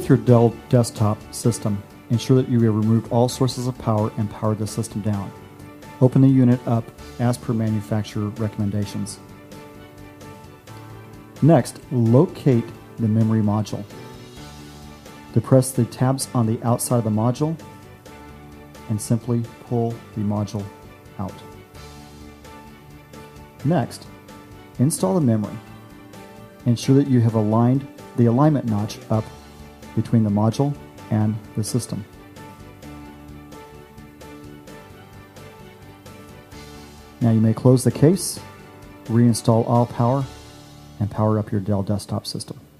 With your Dell desktop system, ensure that you have removed all sources of power and powered the system down. Open the unit up as per manufacturer recommendations. Next, locate the memory module. Depress the tabs on the outside of the module and simply pull the module out. Next, install the memory. Ensure that you have aligned the alignment notch up between the module and the system. Now you may close the case, reinstall all power, and power up your Dell desktop system.